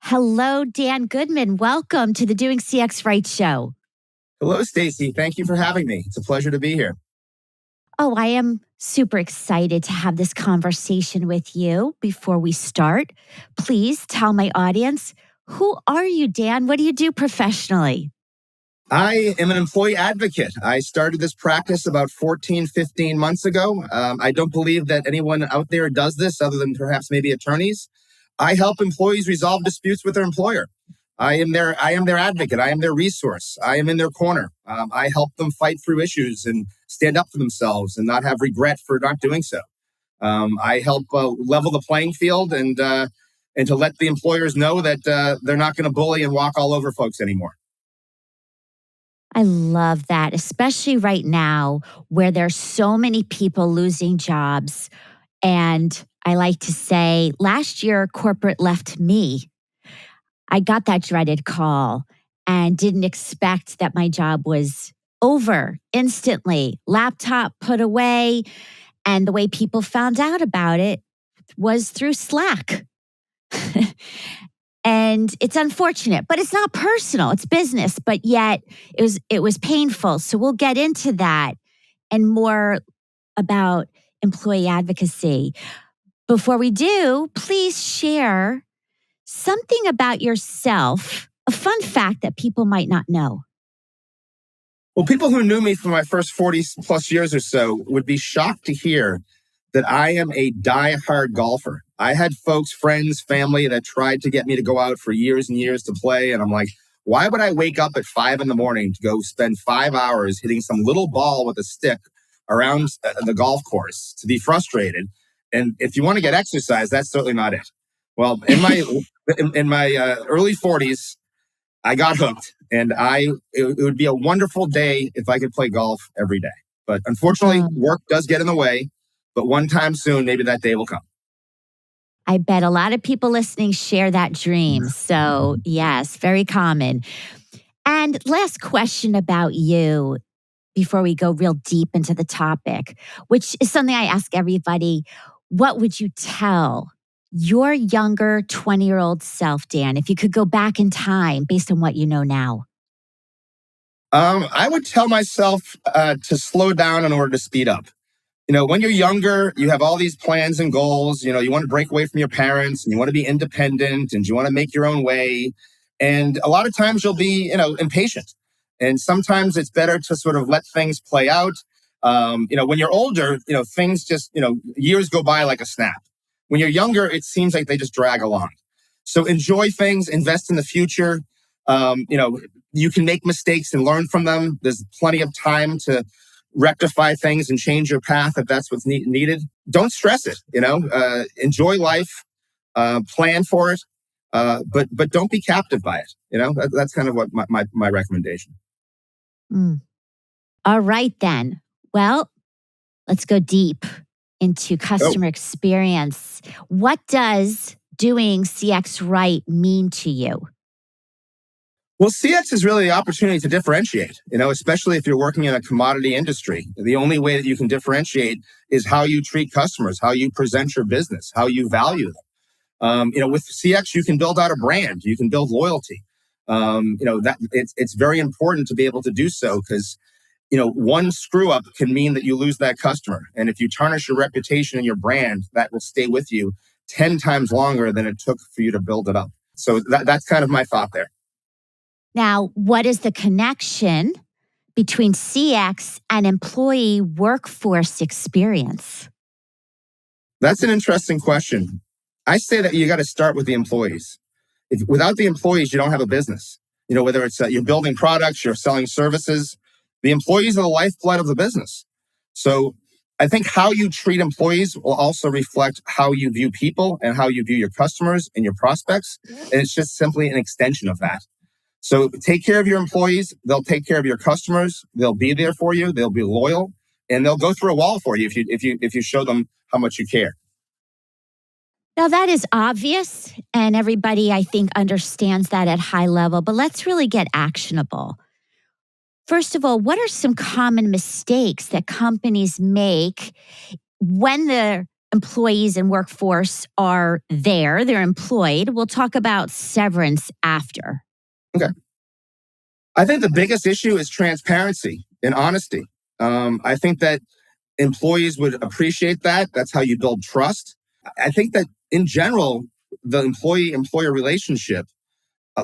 Hello, Dan Goodman. Welcome to the Doing CX Right show. Hello, Stacy. Thank you for having me. It's a pleasure to be here. Oh, I am super excited to have this conversation with you. Before we start, please tell my audience, who are you, Dan? What do you do professionally? I am an employee advocate. I started this practice about 14, 15 months ago. I don't believe that anyone out there does this other than perhaps maybe attorneys. I help employees resolve disputes with their employer. I am their advocate. I am their resource. I am in their corner. I help them fight through issues and stand up for themselves and not have regret for not doing so. I help level the playing field and to let the employers know that they're not going to bully and walk all over folks anymore. I love that, especially right now where there's so many people losing jobs. And I like to say, last year, corporate left me. I got that dreaded call and didn't expect that my job was over instantly. Laptop put away. And the way people found out about it was through Slack. And it's unfortunate, but it's not personal. It's business, but yet it was painful. So we'll get into that and more about employee advocacy. Before we do, please share something about yourself, a fun fact that people might not know. Well, people who knew me for my first 40 plus years or so would be shocked to hear that I am a diehard golfer. I had folks, friends, family that tried to get me to go out for years and years to play. And I'm like, why would I wake up at 5 a.m. to go spend 5 hours hitting some little ball with a stick around the golf course to be frustrated? And if you want to get exercise, that's certainly not it. Well, in my early 40s, I got hooked, and it would be a wonderful day if I could play golf every day. But unfortunately, work does get in the way. But one time soon, maybe that day will come. I bet a lot of people listening share that dream. So yes, very common. And last question about you before we go real deep into the topic, which is something I ask everybody. What would you tell your younger 20-year-old self, Dan, if you could go back in time based on what you know now? I would tell myself to slow down in order to speed up. When you're younger, you have all these plans and goals. You want to break away from your parents and you want to be independent and you want to make your own way. And a lot of times you'll be, impatient. And sometimes it's better to sort of let things play out. When you're older, things just, years go by like a snap. When you're younger, it seems like they just drag along. So enjoy things, invest in the future. You can make mistakes and learn from them. There's plenty of time to rectify things and change your path if that's what's needed. Don't stress it, enjoy life, plan for it, but don't be captive by it. That's kind of what my recommendation. All right, then. Well, let's go deep into customer experience. What does doing CX right mean to you? Well, CX is really the opportunity to differentiate, especially if you're working in a commodity industry. The only way that you can differentiate is how you treat customers, how you present your business, how you value them. With CX, you can build out a brand, you can build loyalty. That it's very important to be able to do so because, one screw up can mean that you lose that customer. And if you tarnish your reputation and your brand, that will stay with you 10 times longer than it took for you to build it up. So that's kind of my thought there. Now, what is the connection between CX and employee workforce experience? That's an interesting question. I say that you got to start with the employees. Without the employees, you don't have a business. Whether it's you're building products, you're selling services, the employees are the lifeblood of the business. So I think how you treat employees will also reflect how you view people and how you view your customers and your prospects. And it's just simply an extension of that. So take care of your employees. They'll take care of your customers. They'll be there for you. They'll be loyal, and they'll go through a wall for you if you show them how much you care. Now, that is obvious, and everybody, I think, understands that at high level, but let's really get actionable. First of all, what are some common mistakes that companies make when they're employees and workforce are there, they're employed. We'll talk about severance after. Okay. I think the biggest issue is transparency and honesty. I think that employees would appreciate that. That's how you build trust. I think that in general, the employee employer relationship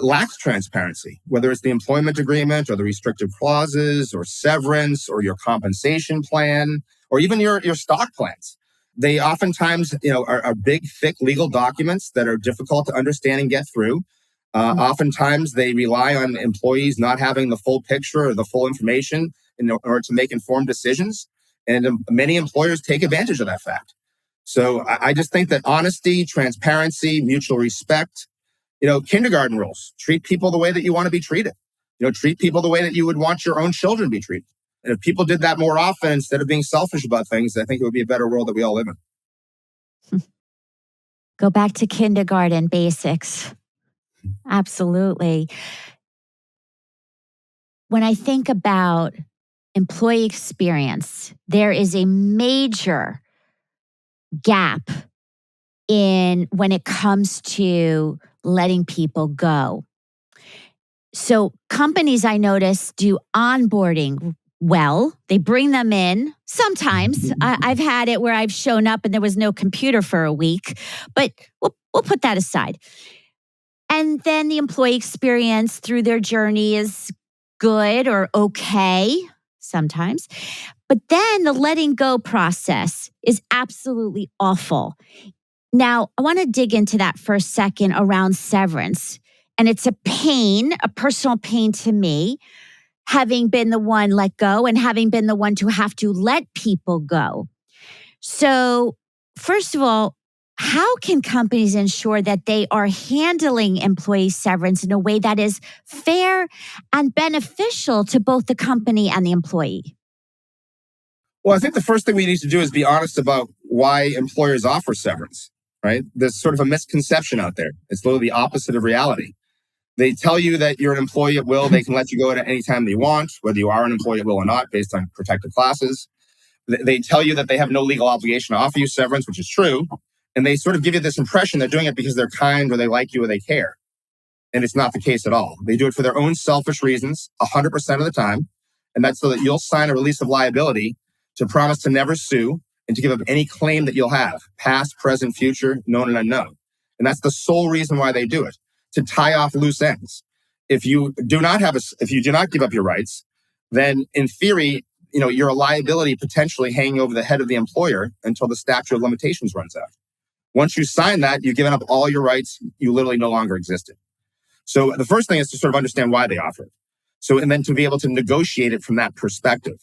lacks transparency, whether it's the employment agreement or the restrictive clauses or severance or your compensation plan or even your stock plans. They oftentimes, are big, thick legal documents that are difficult to understand and get through. Oftentimes, they rely on employees not having the full picture or the full information in order to make informed decisions. And many employers take advantage of that fact. So I just think that honesty, transparency, mutual respect, kindergarten rules, treat people the way that you want to be treated. Treat people the way that you would want your own children to be treated. And if people did that more often, instead of being selfish about things, I think it would be a better world that we all live in. Go back to kindergarten basics. Absolutely. When I think about employee experience, there is a major gap in when it comes to letting people go. So companies, I notice, do onboarding well. They bring them in. Sometimes I've had it where I've shown up and there was no computer for a week, but we'll put that aside. And then the employee experience through their journey is good or okay sometimes. But then the letting go process is absolutely awful. Now, I want to dig into that for a second around severance. And it's a pain, a personal pain to me, having been the one let go and having been the one to have to let people go. So, first of all, how can companies ensure that they are handling employee severance in a way that is fair and beneficial to both the company and the employee? Well, I think the first thing we need to do is be honest about why employers offer severance, right? There's sort of a misconception out there. It's literally the opposite of reality. They tell you that you're an employee at will. They can let you go at any time they want, whether you are an employee at will or not, based on protected classes. They tell you that they have no legal obligation to offer you severance, which is true. And they sort of give you this impression they're doing it because they're kind or they like you or they care. And it's not the case at all. They do it for their own selfish reasons 100% of the time. And that's so that you'll sign a release of liability to promise to never sue and to give up any claim that you'll have, past, present, future, known and unknown. And that's the sole reason why they do it, to tie off loose ends. If you do not give up your rights, then in theory, you're a liability potentially hanging over the head of the employer until the statute of limitations runs out. Once you sign that, you've given up all your rights. You literally no longer existed. So the first thing is to sort of understand why they offer it. So, and then to be able to negotiate it from that perspective.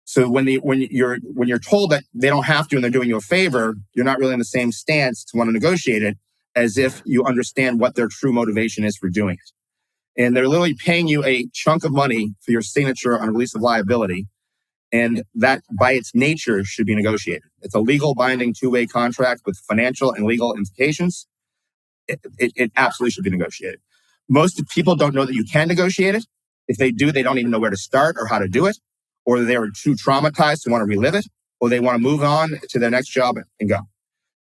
So when you're told that they don't have to and they're doing you a favor, you're not really in the same stance to want to negotiate it as if you understand what their true motivation is for doing it. And they're literally paying you a chunk of money for your signature on release of liability. And that, by its nature, should be negotiated. It's a legal binding two-way contract with financial and legal implications. It absolutely should be negotiated. Most people don't know that you can negotiate it. If they do, they don't even know where to start or how to do it, or they are too traumatized to want to relive it, or they want to move on to their next job and go.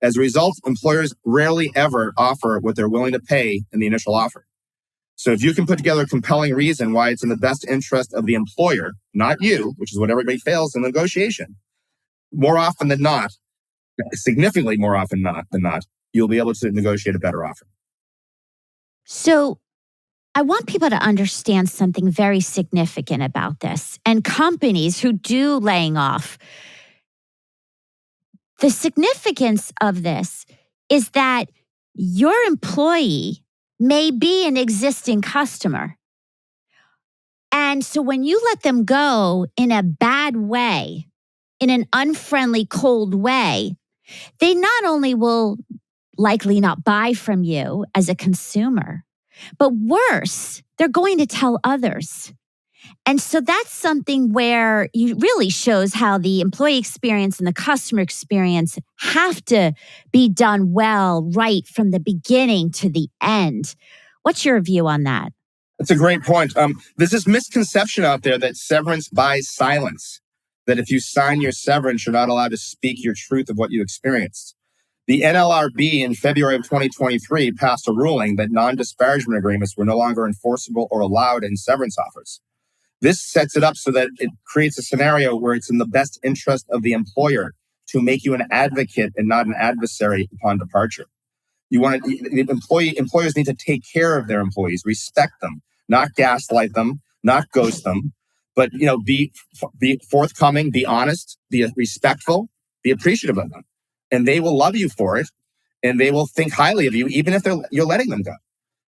As a result, employers rarely ever offer what they're willing to pay in the initial offer. So if you can put together a compelling reason why it's in the best interest of the employer, not you, which is what everybody fails in negotiation, more often than not, significantly more often than not, you'll be able to negotiate a better offer. So I want people to understand something very significant about this. And companies who do laying off, the significance of this is that your employee may be an existing customer. And so when you let them go in a bad way, in an unfriendly, cold way, they not only will likely not buy from you as a consumer, but worse, they're going to tell others. And so that's something where it really shows how the employee experience and the customer experience have to be done well, right from the beginning to the end. What's your view on that? That's a great point. There's this misconception out there that severance buys silence. that if you sign your severance, you're not allowed to speak your truth of what you experienced. The NLRB in February of 2023 passed a ruling that non-disparagement agreements were no longer enforceable or allowed in severance offers. This sets it up so that it creates a scenario where it's in the best interest of the employer to make you an advocate and not an adversary upon departure. Employers need to take care of their employees, respect them, not gaslight them, not ghost them, but be forthcoming, be honest, be respectful, be appreciative of them, and they will love you for it, and they will think highly of you, even if you're letting them go.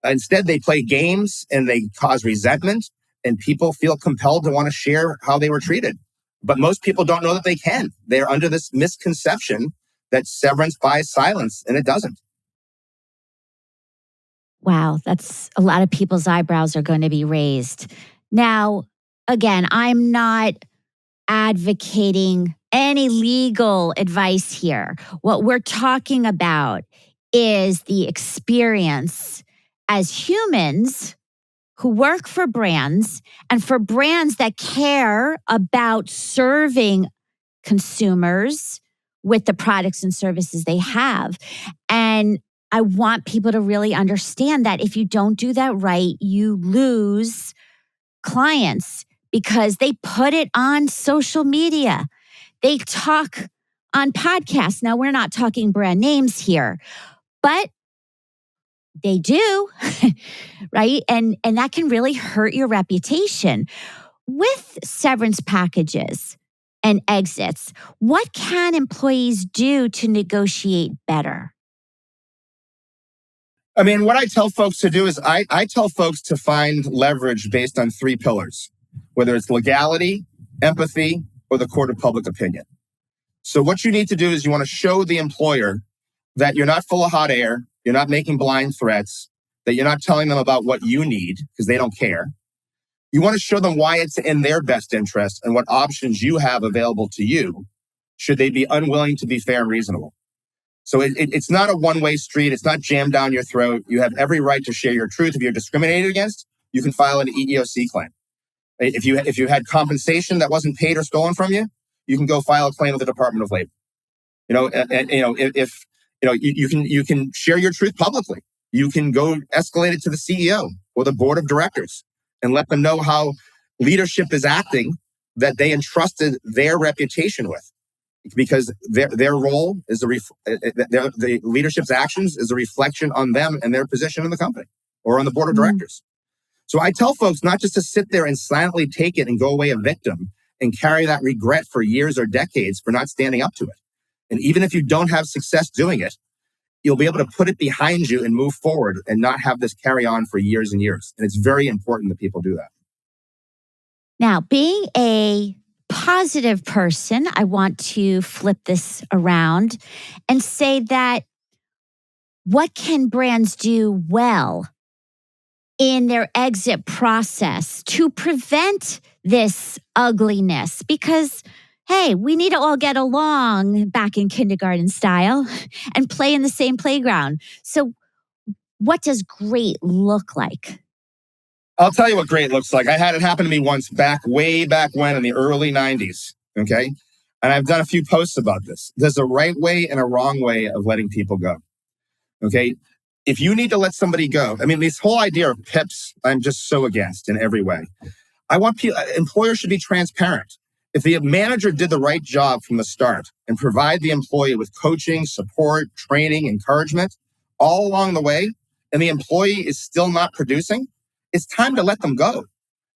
Instead, they play games and they cause resentment, and people feel compelled to want to share how they were treated. But most people don't know that they can. They're under this misconception that severance buys silence, and it doesn't. Wow, that's a lot of people's eyebrows are going to be raised. Now, again, I'm not advocating any legal advice here. What we're talking about is the experience as humans who work for brands and for brands that care about serving consumers with the products and services they have. And I want people to really understand that if you don't do that right, you lose clients because they put it on social media. They talk on podcasts. Now, we're not talking brand names here, but they do, right? And that can really hurt your reputation. With severance packages and exits, what can employees do to negotiate better? I mean, what I tell folks to do is I tell folks to find leverage based on 3 pillars, whether it's legality, empathy, or the court of public opinion. So what you need to do is you want to show the employer that you're not full of hot air, you're not making blind threats, that you're not telling them about what you need because they don't care. You want to show them why it's in their best interest and what options you have available to you should they be unwilling to be fair and reasonable. So it's not a one-way street. It's not jammed down your throat. You have every right to share your truth. If you're discriminated against, you can file an EEOC claim. If you had compensation that wasn't paid or stolen from you, you can go file a claim with the Department of Labor. You can share your truth publicly. You can go escalate it to the CEO or the board of directors and let them know how leadership is acting that they entrusted their reputation with, because their role is the leadership's actions is a reflection on them and their position in the company or on the board of directors. So I tell folks not just to sit there and silently take it and go away a victim and carry that regret for years or decades for not standing up to it. And even if you don't have success doing it, you'll be able to put it behind you and move forward and not have this carry on for years and years. And it's very important that people do that. Now, being a positive person, I want to flip this around and say that what can brands do well in their exit process to prevent this ugliness? Because, hey, we need to all get along back in kindergarten style and play in the same playground. So what does great look like? I'll tell you what great looks like. I had it happen to me once way back when in the early 90s, okay? And I've done a few posts about this. There's a right way and a wrong way of letting people go, okay? If you need to let somebody go, I mean, this whole idea of PIPs, I'm just so against in every way. I want employers should be transparent. If the manager did the right job from the start and provide the employee with coaching, support, training, encouragement all along the way, and the employee is still not producing, it's time to let them go,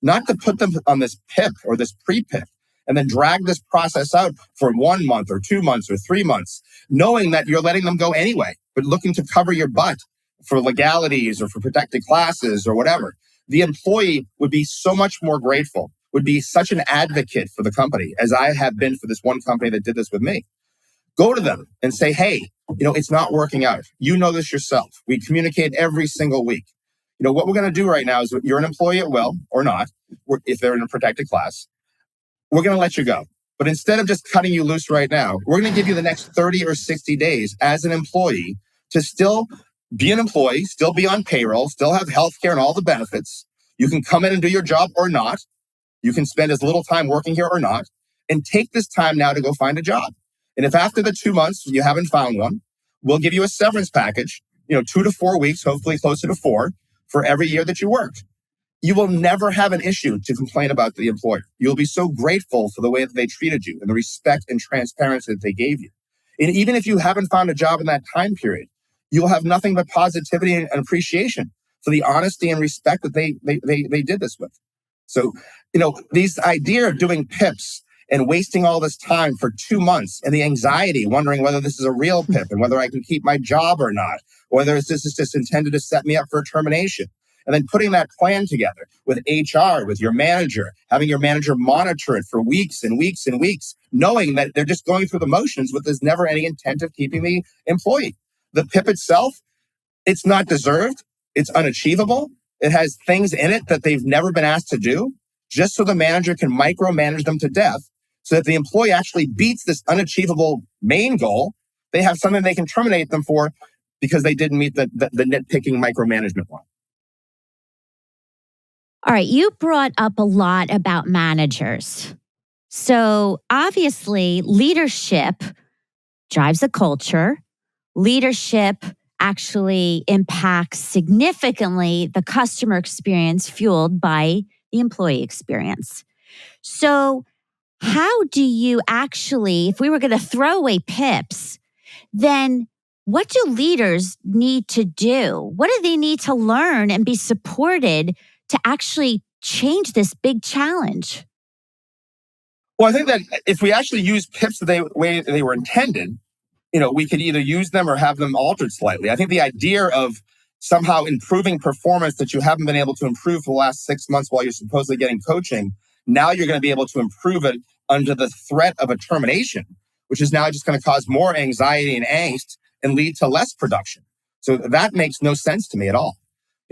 not to put them on this PIP or this pre-PIP and then drag this process out for 1 month or 2 months or 3 months, knowing that you're letting them go anyway, but looking to cover your butt for legalities or for protected classes or whatever. The employee would be so much more grateful, would be such an advocate for the company, as I have been for this one company that did this with me. Go to them and say, hey, it's not working out. You know this yourself. We communicate every single week. What we're going to do right now is you're an employee at will or not, if they're in a protected class, we're going to let you go. But instead of just cutting you loose right now, we're going to give you the next 30 or 60 days as an employee to still be an employee, still be on payroll, still have healthcare and all the benefits. You can come in and do your job or not. You can spend as little time working here or not. and take this time now to go find a job. And if after the 2 months you haven't found one, we'll give you a severance package, 2 to 4 weeks, hopefully closer to 4, for every year that you worked. You will never have an issue to complain about the employer. You'll be so grateful for the way that they treated you and the respect and transparency that they gave you. And even if you haven't found a job in that time period, you'll have nothing but positivity and appreciation for the honesty and respect that they did this with. So, these idea of doing PIPs and wasting all this time for 2 months and the anxiety, wondering whether this is a real PIP and whether I can keep my job or not, or whether this is just intended to set me up for a termination. And then putting that plan together with HR, with your manager, having your manager monitor it for weeks and weeks and weeks, knowing that they're just going through the motions, but there's never any intent of keeping the employee. The PIP itself, it's not deserved. It's unachievable. It has things in it that they've never been asked to do, just so the manager can micromanage them to death, so that the employee actually beats this unachievable main goal. They have something they can terminate them for because they didn't meet the nitpicking micromanagement one. All right, you brought up a lot about managers. So obviously, leadership drives a culture. Leadership actually impacts significantly the customer experience fueled by the employee experience. So, how do you actually, if we were going to throw away PIPs, then what do leaders need to do? What do they need to learn and be supported to actually change this big challenge? Well, I think that if we actually use PIPs the way they were intended, we could either use them or have them altered slightly. I think the idea of somehow improving performance that you haven't been able to improve for the last 6 months while you're supposedly getting coaching, now you're going to be able to improve it under the threat of a termination, which is now just going to cause more anxiety and angst and lead to less production. So that makes no sense to me at all.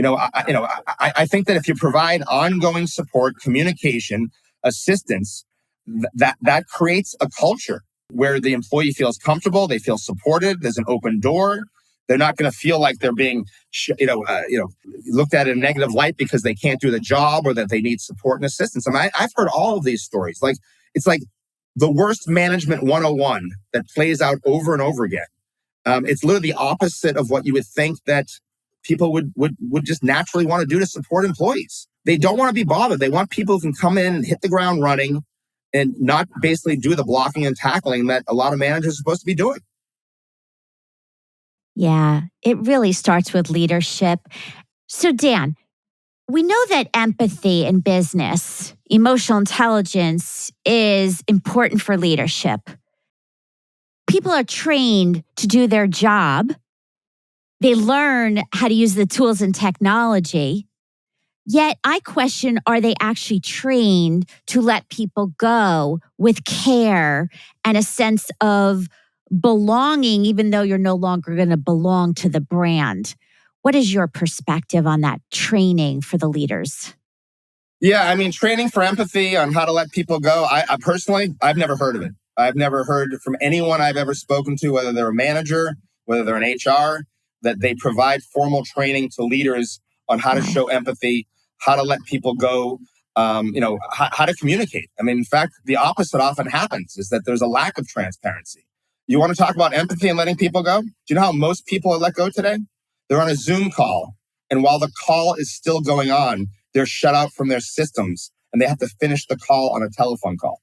I think that if you provide ongoing support, communication, assistance, that creates a culture where the employee feels comfortable, they feel supported, there's an open door. They're not going to feel like they're being, looked at in a negative light because they can't do the job or that they need support and assistance. I mean, I've heard all of these stories. It's like the worst management 101 that plays out over and over again. It's literally the opposite of what you would think that people would just naturally want to do to support employees. They don't want to be bothered. They want people who can come in and hit the ground running and not basically do the blocking and tackling that a lot of managers are supposed to be doing. Yeah, it really starts with leadership. So, Dan, we know that empathy in business, emotional intelligence is important for leadership. People are trained to do their job. They learn how to use the tools and technology. Yet I question, are they actually trained to let people go with care and a sense of belonging, even though you're no longer going to belong to the brand? What is your perspective on that training for the leaders? Yeah, I mean, training for empathy on how to let people go. I personally, I've never heard of it. I've never heard from anyone I've ever spoken to, whether they're a manager, whether they're an HR, that they provide formal training to leaders on how to show empathy, how to let people go, how to communicate. I mean, in fact, the opposite often happens, is that there's a lack of transparency. You want to talk about empathy and letting people go? Do you know how most people are let go today? They're on a Zoom call, and while the call is still going on, they're shut out from their systems, and they have to finish the call on a telephone call.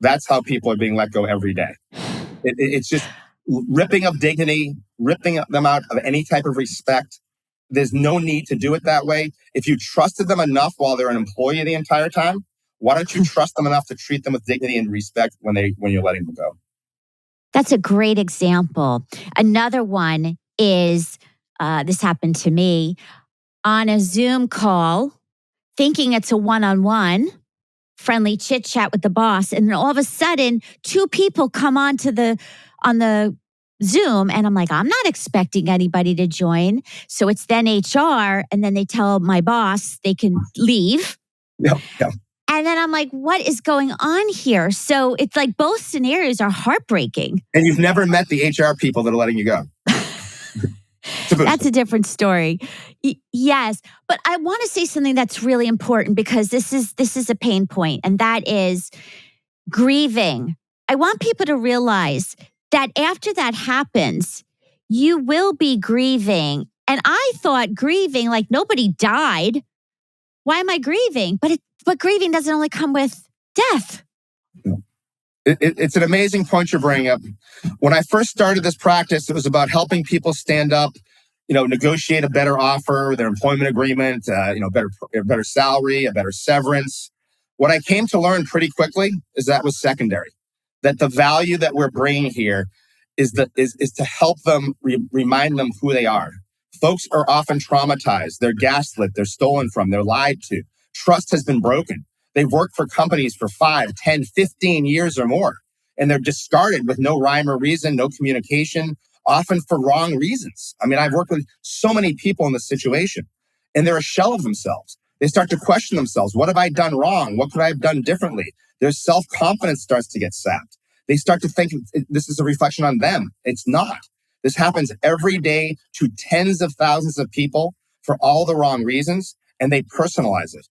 That's how people are being let go every day. It's just ripping of dignity, ripping them out of any type of respect. There's no need to do it that way. If you trusted them enough while they're an employee the entire time, why don't you trust them enough to treat them with dignity and respect when you're letting them go? That's a great example. Another one is this happened to me on a Zoom call, thinking it's a one-on-one friendly chit chat with the boss, and then all of a sudden, two people come on the Zoom, and I'm like, I'm not expecting anybody to join. So it's then HR, and then they tell my boss they can leave. Yeah. And then I'm like, what is going on here? So it's like both scenarios are heartbreaking. And you've never met the HR people that are letting you go. That's a different story. Yes, but I want to say something that's really important because this is a pain point, and that is grieving. I want people to realize that after that happens, you will be grieving. And I thought grieving, like nobody died. Why am I grieving? But grieving doesn't only come with death. It's an amazing point you're bringing up. When I first started this practice, it was about helping people stand up, negotiate a better offer, their employment agreement, better salary, a better severance. What I came to learn pretty quickly is that was secondary. That the value that we're bringing here is to help them remind them who they are. Folks are often traumatized. They're gaslit. They're stolen from. They're lied to. Trust has been broken. They've worked for companies for 5, 10, 15 years or more, and they're discarded with no rhyme or reason, no communication, often for wrong reasons. I mean, I've worked with so many people in this situation, and they're a shell of themselves. They start to question themselves. What have I done wrong? What could I have done differently? Their self-confidence starts to get sapped. They start to think this is a reflection on them. It's not. This happens every day to tens of thousands of people for all the wrong reasons, and they personalize it.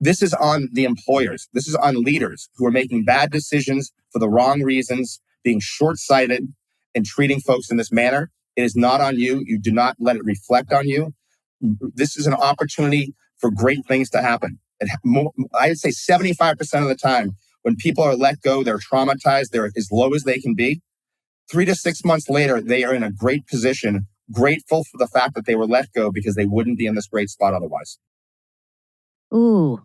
This is on the employers. This is on leaders who are making bad decisions for the wrong reasons, being short-sighted and treating folks in this manner. It is not on you. You do not let it reflect on you. This is an opportunity for great things to happen. I would say 75% of the time, when people are let go, they're traumatized, they're as low as they can be. 3 to 6 months later, they are in a great position, grateful for the fact that they were let go because they wouldn't be in this great spot otherwise. Ooh,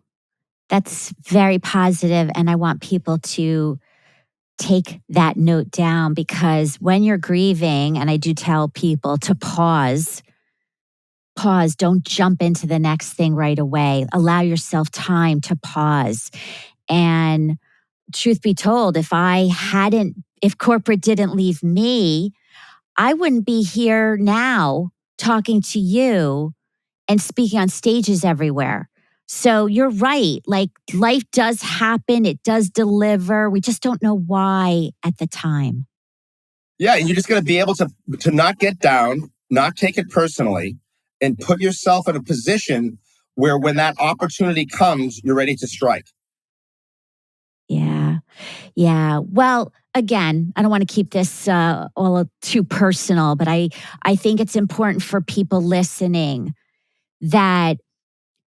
that's very positive, and I want people to take that note down because when you're grieving, and I do tell people to pause, don't jump into the next thing right away. Allow yourself time to pause. And truth be told, if corporate didn't leave me, I wouldn't be here now talking to you and speaking on stages everywhere. So you're right. Like life does happen, it does deliver. We just don't know why at the time. Yeah, and you're just going to be able to not get down, not take it personally, and put yourself in a position where when that opportunity comes, you're ready to strike. Yeah. Yeah. Well, again, I don't want to keep this all too personal, but I think it's important for people listening that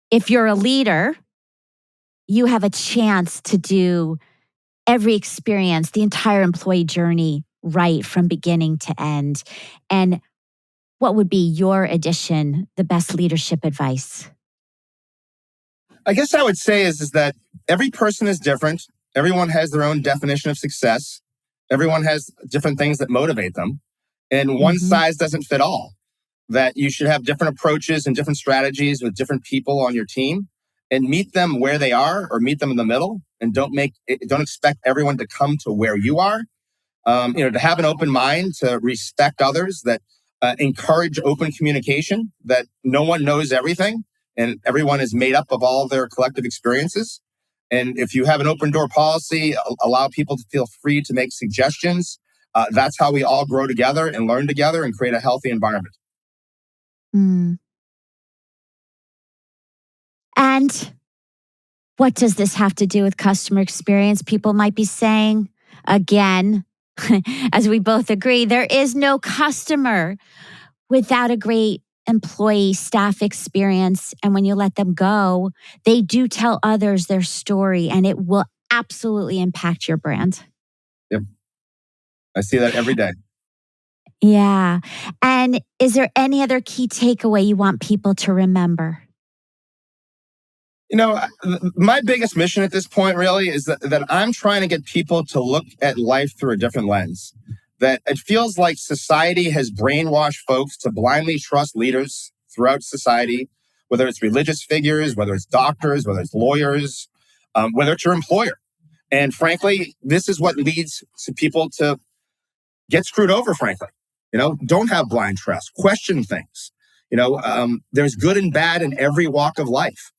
if you're a leader, you have a chance to do every experience, the entire employee journey right from beginning to end. And what would be your addition, the best leadership advice? I guess I would say is that every person is different. Everyone has their own definition of success. Everyone has different things that motivate them. And one Hmm. size doesn't fit all. That you should have different approaches and different strategies with different people on your team and meet them where they are or meet them in the middle. And don't expect everyone to come to where you are. To have an open mind, to respect others, that encourage open communication, that no one knows everything and everyone is made up of all their collective experiences. And if you have an open door policy, allow people to feel free to make suggestions. That's how we all grow together and learn together and create a healthy environment. Mm. And what does this have to do with customer experience? People might be saying, again, as we both agree, there is no customer without a great employee staff experience. And when you let them go, they do tell others their story and it will absolutely impact your brand. Yep. I see that every day. Yeah. And is there any other key takeaway you want people to remember? My biggest mission at this point really is that I'm trying to get people to look at life through a different lens. That it feels like society has brainwashed folks to blindly trust leaders throughout society, whether it's religious figures, whether it's doctors, whether it's lawyers, whether it's your employer. And frankly, this is what leads to people to get screwed over, frankly. Don't have blind trust, question things. There's good and bad in every walk of life.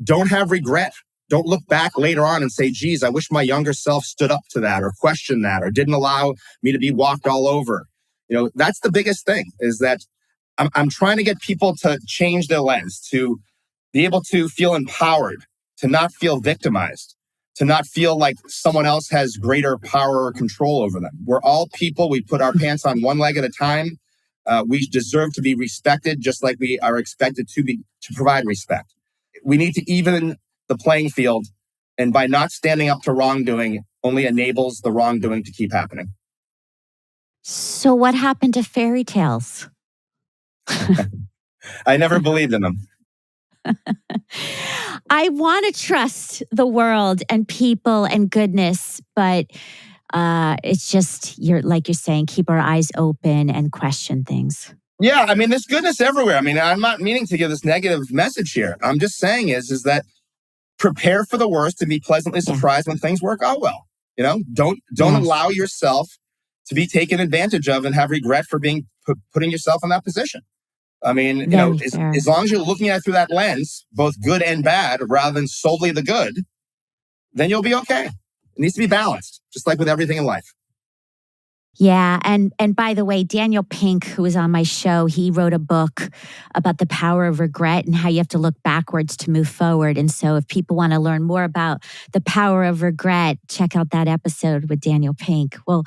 Don't have regret. Don't look back later on and say, geez, I wish my younger self stood up to that or questioned that or didn't allow me to be walked all over. That's the biggest thing is that I'm trying to get people to change their lens, to be able to feel empowered, to not feel victimized, to not feel like someone else has greater power or control over them. We're all people. We put our pants on one leg at a time. We deserve to be respected just like we are expected to provide respect. We need to even the playing field. And by not standing up to wrongdoing only enables the wrongdoing to keep happening. So what happened to fairy tales? I never believed in them. I want to trust the world and people and goodness, but it's just like you're saying, keep our eyes open and question things. Yeah, I mean, there's goodness everywhere. I mean, I'm not meaning to give this negative message here. I'm just saying is that prepare for the worst and be pleasantly surprised when things work out well. Don't allow yourself to be taken advantage of and have regret for being putting yourself in that position. I mean, as long as you're looking at it through that lens, both good and bad, rather than solely the good, then you'll be okay. It needs to be balanced, just like with everything in life. Yeah. And by the way, Daniel Pink, who was on my show, he wrote a book about the power of regret and how you have to look backwards to move forward. And so if people want to learn more about the power of regret, check out that episode with Daniel Pink. Well,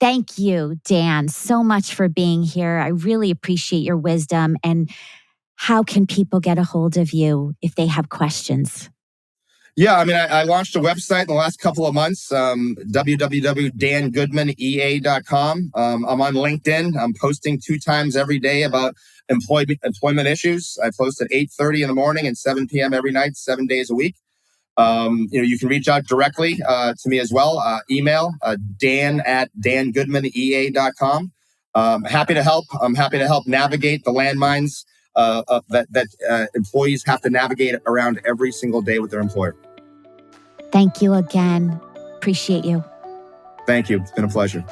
thank you, Dan, so much for being here. I really appreciate your wisdom. And how can people get a hold of you if they have questions? Yeah, I mean, I launched a website in the last couple of months, www.dangoodmanea.com. I'm on LinkedIn. I'm posting 2 times every day about employment issues. I post at 8:30 in the morning and 7 p.m. every night, 7 days a week. You can reach out directly to me as well. Email dan@dangoodmanea.com. Happy to help. I'm happy to help navigate the landmines that employees have to navigate around every single day with their employer. Thank you again. Appreciate you. Thank you. It's been a pleasure.